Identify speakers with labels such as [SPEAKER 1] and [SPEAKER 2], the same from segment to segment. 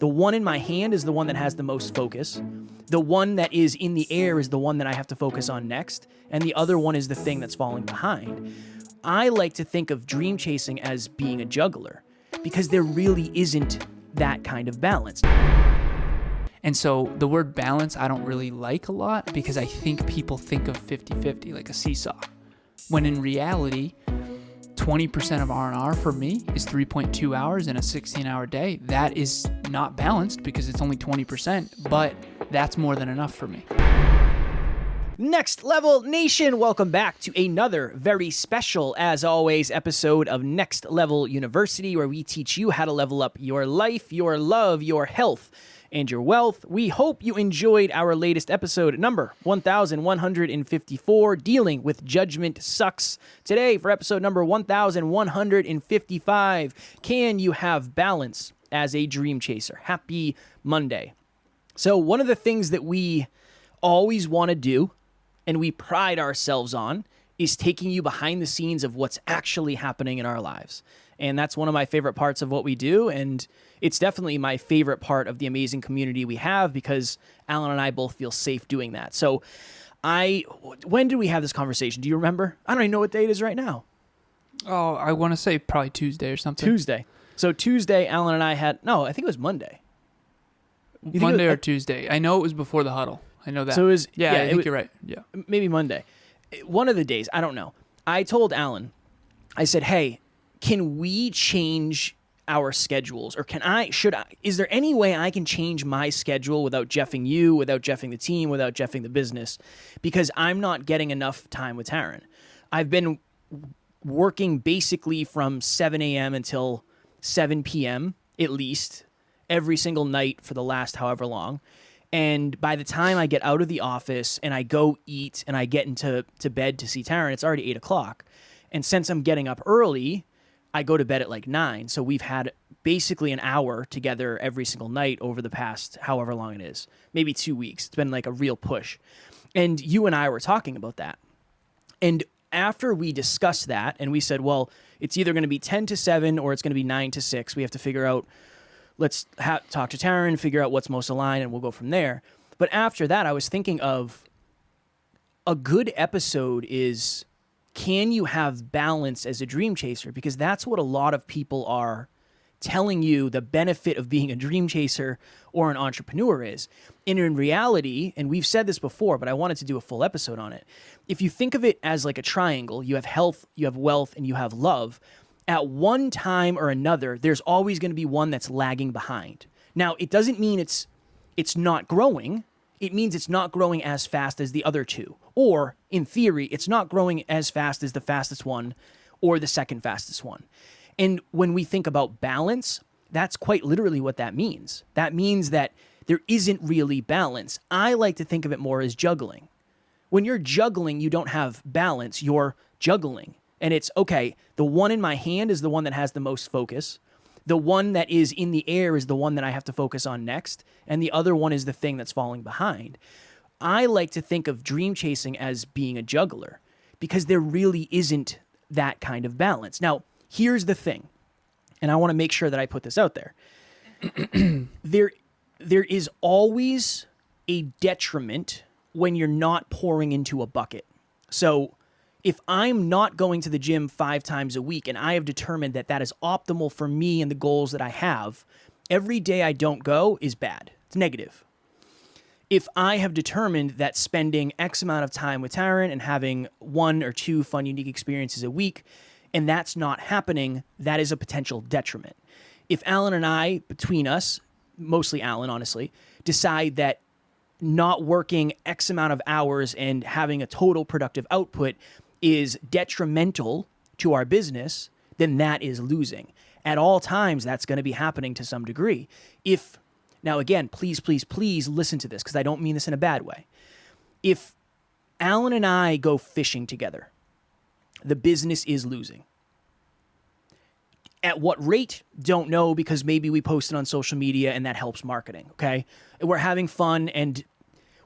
[SPEAKER 1] The one in my hand is the one that has the most focus. The one that is in the air is the one that I have to focus on next. And the other one is the thing that's falling behind. I like to think of dream chasing as being a juggler because there really isn't that kind of balance.
[SPEAKER 2] And so the word balance I don't really like a lot because I think people think of 50-50, like a seesaw. When in reality, 20% of R&R for me is 3.2 hours in a 16-hour day. That is not balanced because it's only 20%, but that's more than enough for me.
[SPEAKER 1] Next Level Nation, welcome back to another very special, as always, episode of Next Level University, where we teach you how to level up your life, your love, your health, and your wealth. We hope you enjoyed our latest episode, number 1154, Dealing with Judgment Sucks. Today, for episode number 1155, Can You Have Balance as a Dream Chaser? Happy Monday. So one of the things that we always want to do, and we pride ourselves on, is taking you behind the scenes of what's actually happening in our lives. And that's one of my favorite parts of what we do, and it's definitely my favorite part of the amazing community we have because Alan and I both feel safe doing that. So when did we have this conversation? Do you remember? I don't even know what day it is right now.
[SPEAKER 2] Oh, I want to say probably Tuesday or something.
[SPEAKER 1] Tuesday. So Tuesday, Alan and I I think it was Monday.
[SPEAKER 2] Monday or Tuesday. I know it was before the huddle. I know that.
[SPEAKER 1] So it was,
[SPEAKER 2] I think you're right. Yeah.
[SPEAKER 1] Maybe Monday. One of the days, I don't know. I told Alan, I said, hey, can we change our schedules? Or is there any way I can change my schedule without jeffing you, without jeffing the team, without jeffing the business? Because I'm not getting enough time with Taryn. I've been working basically from 7 a.m. until 7 p.m. at least every single night for the last however long. And by the time I get out of the office and I go eat and I get into bed to see Taryn, it's already 8 o'clock. And since I'm getting up early, I go to bed at like 9. So we've had basically an hour together every single night over the past however long it is, maybe 2 weeks. It's been like a real push. And you and I were talking about that. And after we discussed that and we said, well, it's either going to be 10 to 7 or it's going to be 9 to 6. We have to figure out, let's talk to Taryn, figure out what's most aligned, and we'll go from there. But after that, I was thinking of a good episode is, can you have balance as a dream chaser? Because that's what a lot of people are telling you the benefit of being a dream chaser or an entrepreneur is. And in reality, and we've said this before, but I wanted to do a full episode on it. If you think of it as like a triangle, you have health, you have wealth, and you have love. At one time or another, there's always going to be one that's lagging behind. Now, it doesn't mean it's not growing. It means it's not growing as fast as the other two. Or, in theory, it's not growing as fast as the fastest one or the second fastest one. And when we think about balance, that's quite literally what that means. That means that there isn't really balance. I like to think of it more as juggling. When you're juggling, you don't have balance. You're juggling. And it's, okay, the one in my hand is the one that has the most focus. The one that is in the air is the one that I have to focus on next. And the other one is the thing that's falling behind. I like to think of dream chasing as being a juggler because there really isn't that kind of balance. Now, here's the thing, and I want to make sure that I put this out there. There is always a detriment when you're not pouring into a bucket. So if I'm not going to the gym 5 times a week and I have determined that that is optimal for me and the goals that I have, every day I don't go is bad. It's negative. If I have determined that spending X amount of time with Taryn and having 1 or 2 fun, unique experiences a week, and that's not happening, that is a potential detriment. If Alan and I, between us, mostly Alan, honestly, decide that not working X amount of hours and having a total productive output is detrimental to our business, then that is losing. At all times, that's going to be happening to some degree. Now again, please, please, please listen to this because I don't mean this in a bad way. If Alan and I go fishing together, the business is losing. At what rate? Don't know, because maybe we post it on social media and that helps marketing, okay? We're having fun and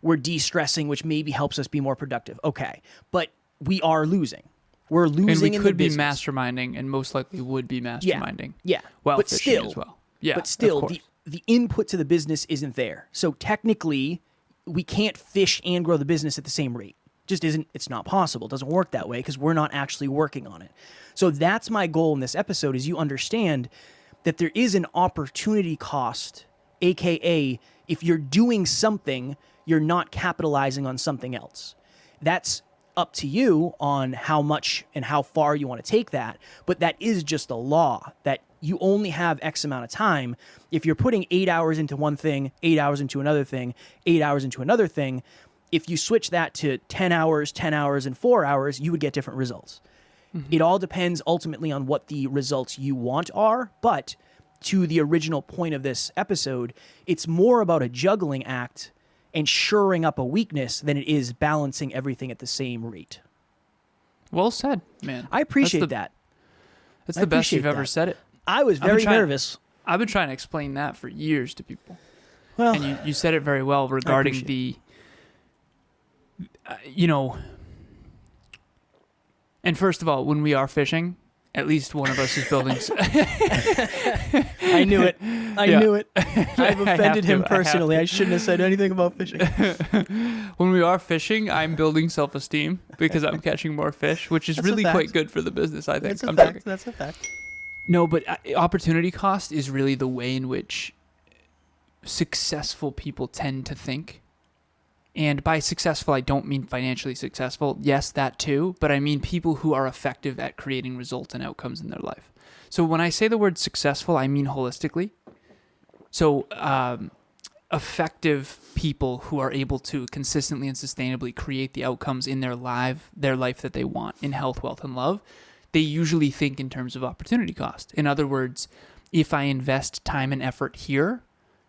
[SPEAKER 1] we're de-stressing, which maybe helps us be more productive. Okay, but we are losing. We're losing in the business.
[SPEAKER 2] And we could be masterminding and most likely would be masterminding.
[SPEAKER 1] Yeah.
[SPEAKER 2] While
[SPEAKER 1] but
[SPEAKER 2] fishing
[SPEAKER 1] still,
[SPEAKER 2] as well. Yeah,
[SPEAKER 1] but still, the input to the business isn't there. So technically, we can't fish and grow the business at the same rate. Just isn't, it's not possible. It doesn't work that way because we're not actually working on it. So that's my goal in this episode, is you understand that there is an opportunity cost, AKA if you're doing something, you're not capitalizing on something else. That's up to you on how much and how far you want to take that. But that is just a law that you only have X amount of time. If you're putting 8 hours into one thing, 8 hours into another thing, 8 hours into another thing, if you switch that to 10 hours, and 4 hours, you would get different results. It all depends ultimately on what the results you want are. But to the original point of this episode, it's more about a juggling act and shoring up a weakness than it is balancing everything at the same rate.
[SPEAKER 2] Well said, man.
[SPEAKER 1] I appreciate that.
[SPEAKER 2] That's the best you've ever said it.
[SPEAKER 1] I was very nervous.
[SPEAKER 2] I've been trying to explain that for years to people.
[SPEAKER 1] Well,
[SPEAKER 2] and you said it very well regarding and first of all, when we are fishing, at least one of us is building.
[SPEAKER 1] I knew it. I knew it. I've offended him personally. I shouldn't have said anything about fishing.
[SPEAKER 2] When we are fishing, I'm building self-esteem because I'm catching more fish, which is really quite good for the business, I think.
[SPEAKER 1] That's a fact.
[SPEAKER 2] No, but opportunity cost is really the way in which successful people tend to think. And by successful, I don't mean financially successful. Yes, that too. But I mean people who are effective at creating results and outcomes in their life. So when I say the word successful, I mean holistically. So effective people who are able to consistently and sustainably create the outcomes in their life that they want in health, wealth, and love, they usually think in terms of opportunity cost. In other words, if I invest time and effort here,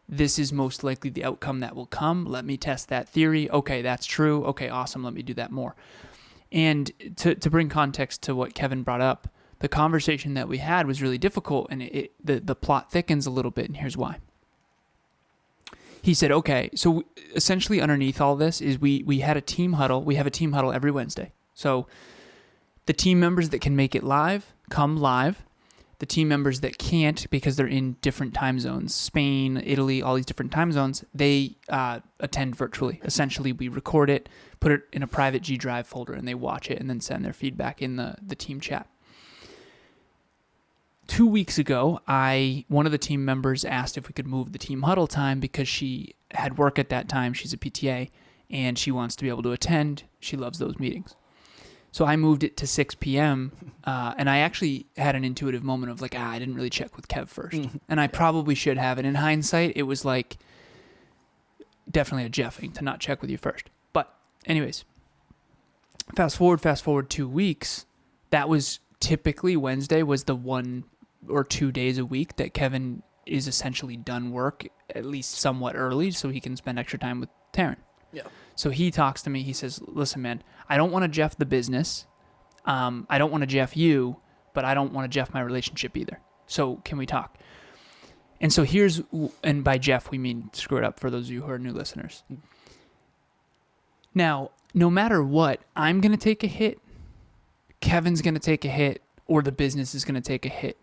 [SPEAKER 2] this is most likely the outcome that will come. Let me test that theory. Okay, that's true. Okay, awesome. Let me do that more. And to bring context to what Kevin brought up, the conversation that we had was really difficult, and the plot thickens a little bit, and here's why. He said, okay, so essentially underneath all this is we had a team huddle. We have a team huddle every Wednesday. So the team members that can make it live come live. The team members that can't because they're in different time zones, Spain, Italy, all these different time zones, they attend virtually. Essentially, we record it, put it in a private G Drive folder, and they watch it and then send their feedback in the team chat. 2 weeks ago, one of the team members asked if we could move the team huddle time because she had work at that time. She's a PTA, and she wants to be able to attend. She loves those meetings. So I moved it to 6 p.m., and I actually had an intuitive moment of like, I didn't really check with Kev first. And I probably should have. And in hindsight, it was like definitely a Jeffing to not check with you first. But anyways, fast forward 2 weeks, that was typically Wednesday was the 1 or 2 days a week that Kevin is essentially done work, at least somewhat early, so he can spend extra time with Taryn.
[SPEAKER 1] Yeah.
[SPEAKER 2] So he talks to me. He says, listen, man, I don't want to Jeff the business. I don't want to Jeff you, but I don't want to Jeff my relationship either. So can we talk? And so and by Jeff, we mean screw it up for those of you who are new listeners. Now, no matter what, I'm going to take a hit. Kevin's going to take a hit, or the business is going to take a hit.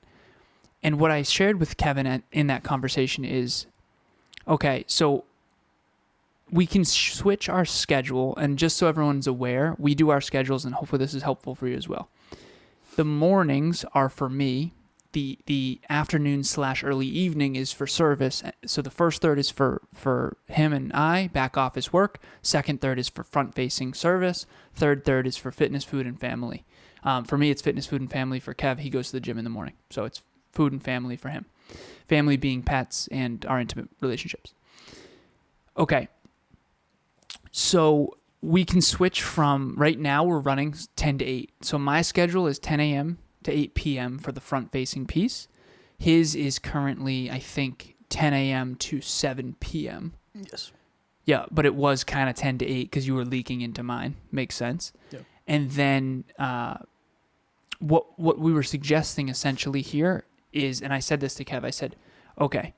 [SPEAKER 2] And what I shared with Kevin in that conversation is, okay, so we can switch our schedule, and just so everyone's aware, we do our schedules, and hopefully this is helpful for you as well. The mornings are for me. The afternoon / early evening is for service. So the first third is for him and I, back office work. Second third is for front-facing service. Third is for fitness, food, and family. For me, it's fitness, food, and family. For Kev, he goes to the gym in the morning. So it's food and family for him. Family being pets and our intimate relationships. Okay. So we can switch from, right now we're running 10 to 8. So my schedule is 10 a.m. to 8 p.m. for the front-facing piece. His is currently, I think, 10 a.m. to 7 p.m.
[SPEAKER 1] Yes.
[SPEAKER 2] Yeah, but it was kind of 10 to 8 because you were leaking into mine. Makes sense. Yeah. And then what we were suggesting essentially here is, and I said this to Kev, I said, okay,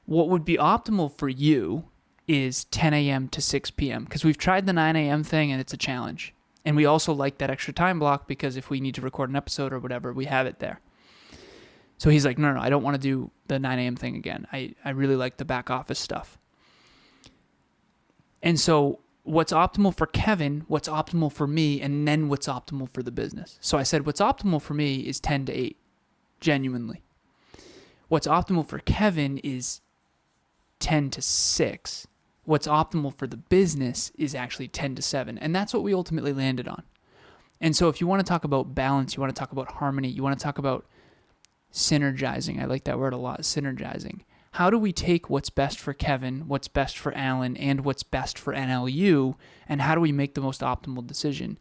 [SPEAKER 2] what would be optimal for you is 10 a.m. to 6 p.m. because we've tried the 9 a.m. thing and it's a challenge. And we also like that extra time block because if we need to record an episode or whatever, we have it there. So he's like, no, I don't want to do the 9 a.m. thing again. I really like the back office stuff. And so what's optimal for Kevin, what's optimal for me, and then what's optimal for the business. So I said, what's optimal for me is 10 to 8, genuinely. What's optimal for Kevin is 10 to 6. What's optimal for the business is actually 10 to 7. And that's what we ultimately landed on. And so if you want to talk about balance, you want to talk about harmony, you want to talk about synergizing. I like that word a lot, synergizing. How do we take what's best for Kevin, what's best for Alan, and what's best for NLU, and how do we make the most optimal decision?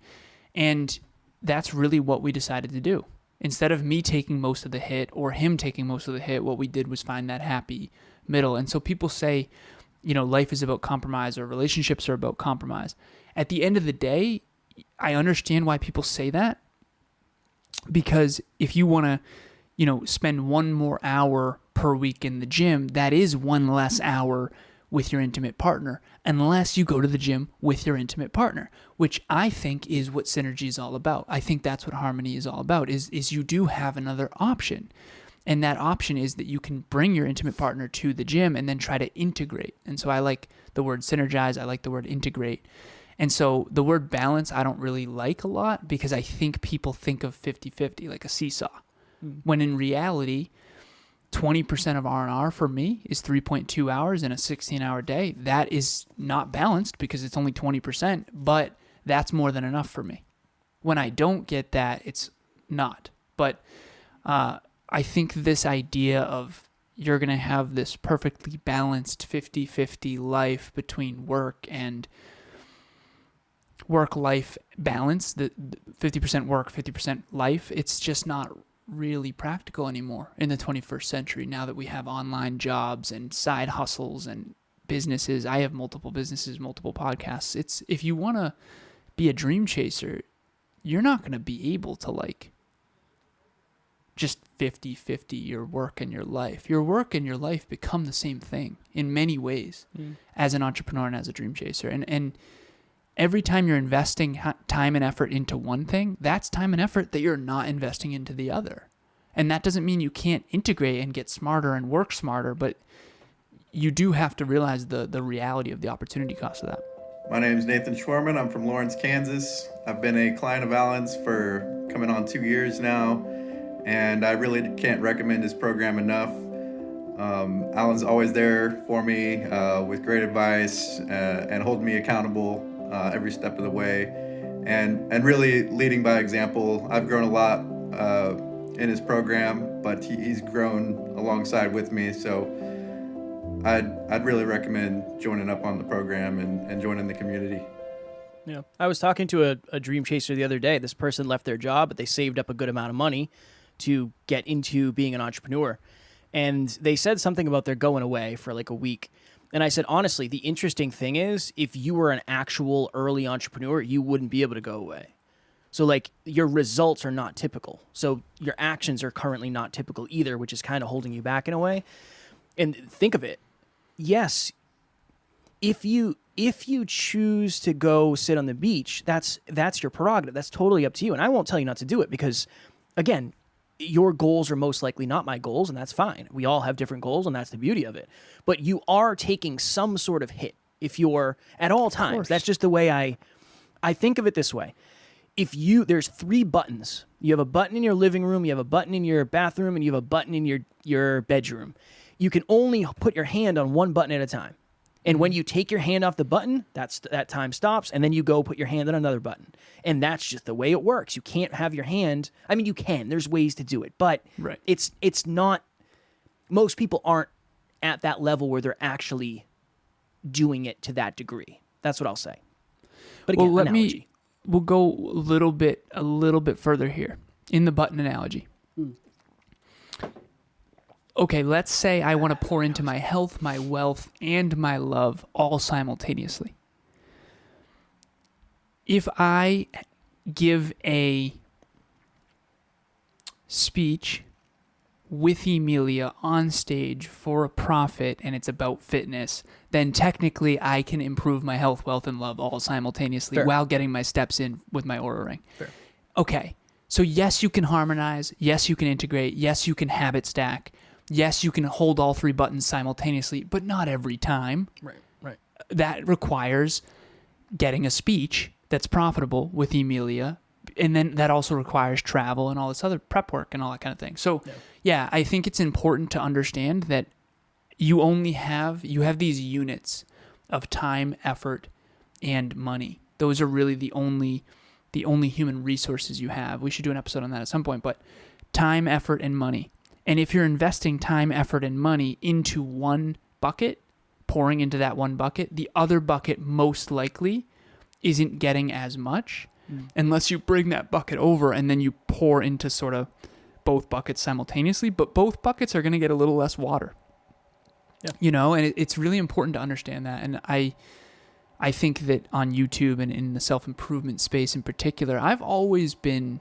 [SPEAKER 2] And that's really what we decided to do. Instead of me taking most of the hit or him taking most of the hit, what we did was find that happy middle. And so people say, life is about compromise or relationships are about compromise. At the end of the day, I understand why people say that, because if you want to, spend one more hour per week in the gym, that is one less hour with your intimate partner, unless you go to the gym with your intimate partner, which I think is what synergy is all about. I think that's what harmony is all about, is you do have another option. And that option is that you can bring your intimate partner to the gym and then try to integrate. And so I like the word synergize. I like the word integrate. And so the word balance, I don't really like a lot, because I think people think of 50-50, like a seesaw. When in reality, 20% of R&R for me is 3.2 hours in a 16-hour day. That is not balanced because it's only 20%, but that's more than enough for me. When I don't get that, it's not. But I think this idea of you're going to have this perfectly balanced 50-50 life between work and work-life balance, the 50% work, 50% life, it's just not really practical anymore in the 21st century, now that we have online jobs and side hustles and businesses. I have multiple businesses, multiple podcasts. If you want to be a dream chaser, you're not going to be able to just 50-50 your work and your life. Your work and your life become the same thing in many ways as an entrepreneur and as a dream chaser. And every time you're investing time and effort into one thing, that's time and effort that you're not investing into the other. And that doesn't mean you can't integrate and get smarter and work smarter, but you do have to realize the reality of the opportunity cost of that.
[SPEAKER 3] My name is Nathan Schwermann. I'm from Lawrence, Kansas. I've been a client of Alan's for coming on 2 years now, and I really can't recommend his program enough. Alan's always there for me with great advice and holding me accountable every step of the way, and really leading by example. I've grown a lot in his program, but he's grown alongside with me, so I'd really recommend joining up on the program and joining the community.
[SPEAKER 1] Yeah, I was talking to a dream chaser the other day. This person left their job, but they saved up a good amount of money to get into being an entrepreneur, and they said something about they're going away for like a week. And I said, honestly, the interesting thing is, if you were an actual early entrepreneur, you wouldn't be able to go away. So like your results are not typical. So your actions are currently not typical either, which is kind of holding you back in a way. And think of it. Yes, if you choose to go sit on the beach, that's your prerogative. That's totally up to you. And I won't tell you not to do it because, again, your goals are most likely not my goals, and that's fine. We all have different goals, and that's the beauty of it. But you are taking some sort of hit if you're at all times. That's just the way I think of it this way. There's 3 buttons. You have a button in your living room, you have a button in your bathroom, and you have a button in your bedroom. You can only put your hand on one button at a time. And when you take your hand off the button, that time stops, and then you go put your hand on another button. And that's just the way it works. You can't have your hand. I mean, you can. There's ways to do it, but
[SPEAKER 2] right.
[SPEAKER 1] It's not. Most people aren't at that level where they're actually doing it to that degree. That's what I'll say. But again, analogy.
[SPEAKER 2] We'll go a little bit further here in the button analogy. Okay, let's say I want to pour into my health, my wealth, and my love all simultaneously. If I give a speech with Emilia on stage for a profit and it's about fitness, then technically I can improve my health, wealth, and love all simultaneously while getting my steps in with my Oura Ring.
[SPEAKER 1] Fair.
[SPEAKER 2] Okay, So yes, you can harmonize. Yes, you can integrate. Yes, you can habit stack. Yes, you can hold all 3 buttons simultaneously, but not every time.
[SPEAKER 1] Right.
[SPEAKER 2] That requires getting a speech that's profitable with Emilia. And then that also requires travel and all this other prep work and all that kind of thing. So yeah, I think it's important to understand that you have these units of time, effort, and money. Those are really the only human resources you have. We should do an episode on that at some point, but time, effort, and money. And if you're investing time, effort, and money into one bucket, pouring into that one bucket, the other bucket most likely isn't getting as much unless you bring that bucket over and then you pour into sort of both buckets simultaneously, but both buckets are going to get a little less water. Yeah. And it's really important to understand that. And I think that on YouTube and in the self-improvement space in particular, I've always been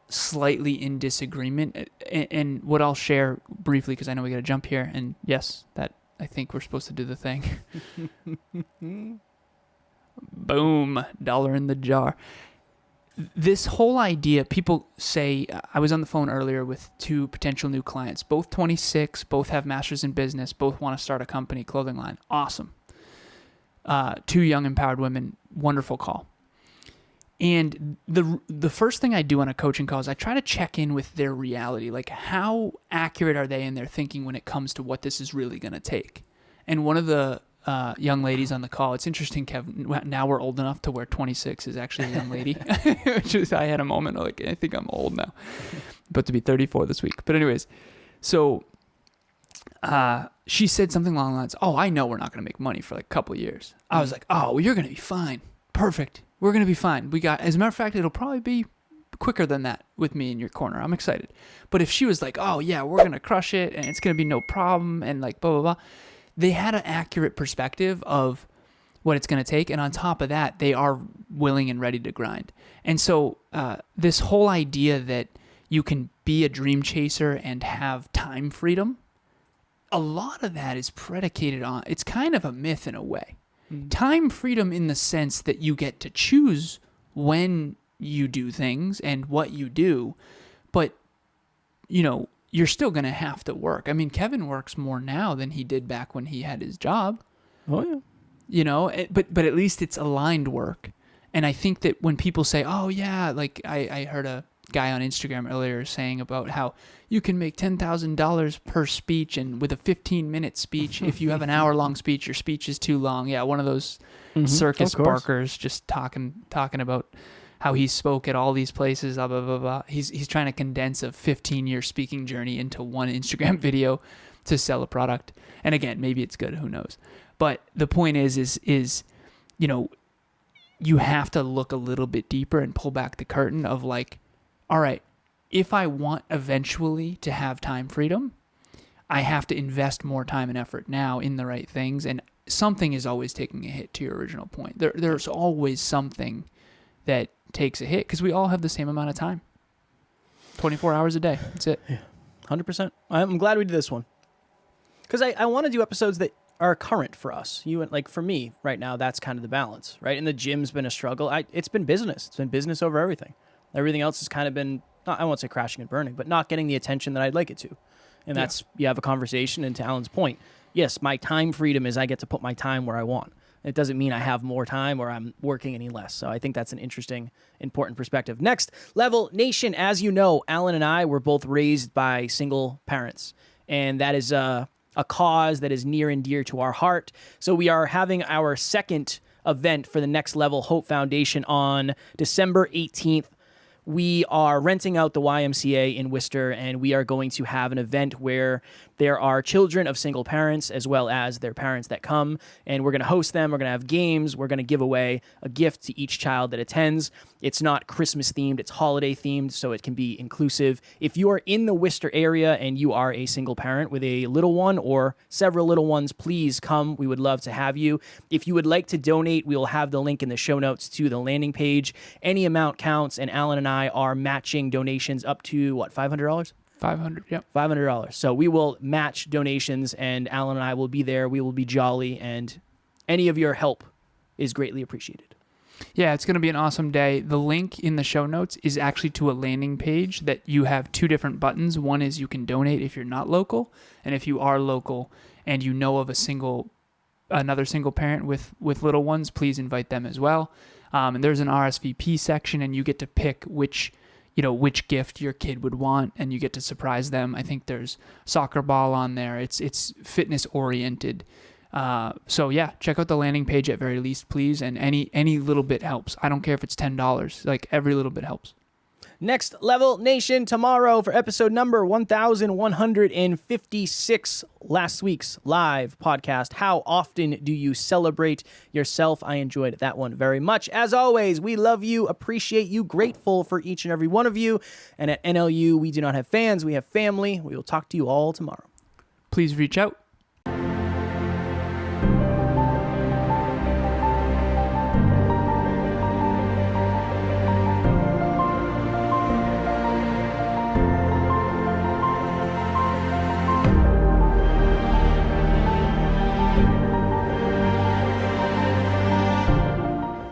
[SPEAKER 2] slightly in disagreement. And what I'll share briefly, because I know we got to jump here, and yes, that I think we're supposed to do the thing. Boom, $1 in the jar. This whole idea, people say, I was on the phone earlier with 2 potential new clients, both 26, both have masters in business, both want to start a company, clothing line. Awesome. 2 young empowered women, wonderful call. And the first thing I do on a coaching call is I try to check in with their reality. Like, how accurate are they in their thinking when it comes to what this is really going to take? And one of the young ladies on the call, it's interesting, Kevin, now we're old enough to where 26 is actually a young lady. Which is, I had a moment like, I think I'm old now. But to be 34 this week. But anyways, so she said something along the lines, I know we're not going to make money for like a couple of years. I was like, well, you're going to be fine. Perfect. We're going to be fine. As a matter of fact, it'll probably be quicker than that with me in your corner. I'm excited. But if she was like, yeah, we're going to crush it and it's going to be no problem and like blah, blah, blah. They had an accurate perspective of what it's going to take. And on top of that, they are willing and ready to grind. And so this whole idea that you can be a dream chaser and have time freedom, a lot of that is predicated on, it's kind of a myth in a way. Time freedom in the sense that you get to choose when you do things and what you do, but you're still going to have to work. I mean, Kevin works more now than he did back when he had his job.
[SPEAKER 1] Oh yeah.
[SPEAKER 2] But at least it's aligned work. And I think that when people say, yeah, like I heard a guy on Instagram earlier saying about how you can make $10,000 per speech, and with a 15-minute speech, if you have an hour-long speech, your speech is too long. Yeah, one of those circus barkers just talking about how he spoke at all these places, blah, blah, blah, blah. He's trying to condense a 15-year speaking journey into one Instagram video to sell a product. And again, maybe it's good, who knows. But the point is you have to look a little bit deeper and pull back the curtain of like, all right, if I want eventually to have time freedom, I have to invest more time and effort now in the right things. And something is always taking a hit, to your original point. There's always something that takes a hit because we all have the same amount of time. 24 hours a day. That's it.
[SPEAKER 1] Yeah, 100%. I'm glad we did this one because I want to do episodes that are current for us. Like for me right now, that's kind of the balance, right? And the gym's been a struggle. It's been business. It's been business over everything. Everything else has kind of been, I won't say crashing and burning, but not getting the attention that I'd like it to. And that's, you have a conversation, and to Alan's point, yes, my time freedom is I get to put my time where I want. It doesn't mean I have more time or I'm working any less. So I think that's an interesting, important perspective. Next level nation, as you know, Alan and I were both raised by single parents, and that is a cause that is near and dear to our heart. So we are having our second event for the Next Level Hope Foundation on December 18th. We are renting out the YMCA in Worcester, and we are going to have an event where there are children of single parents as well as their parents that come, and we're going to host them. We're going to have games. We're going to give away a gift to each child that attends. It's not Christmas themed. It's holiday themed, so it can be inclusive. If you are in the Worcester area and you are a single parent with a little one or several little ones, please come. We would love to have you. If you would like to donate, we will have the link in the show notes to the landing page. Any amount counts, and Alan and I are matching donations up to, what, $500?
[SPEAKER 2] $500, yep.
[SPEAKER 1] $500. So we will match donations, and Alan and I will be there. We will be jolly, and any of your help is greatly appreciated.
[SPEAKER 2] Yeah, it's going to be an awesome day. The link in the show notes is actually to a landing page that you have two different buttons. One is you can donate if you're not local, and if you are local and you know of another single parent with little ones, please invite them as well. And there's an RSVP section, and you get to pick which gift your kid would want, and you get to surprise them. I think there's soccer ball on there. It's fitness oriented. So yeah, check out the landing page at very least, please. And any little bit helps. I don't care if it's $10. Like, every little bit helps.
[SPEAKER 1] Next Level Nation tomorrow for episode number 1156, last week's live podcast. How often do you celebrate yourself? I enjoyed that one very much. As always, we love you, appreciate you, grateful for each and every one of you. And at NLU, we do not have fans, we have family. We will talk to you all tomorrow.
[SPEAKER 2] Please reach out.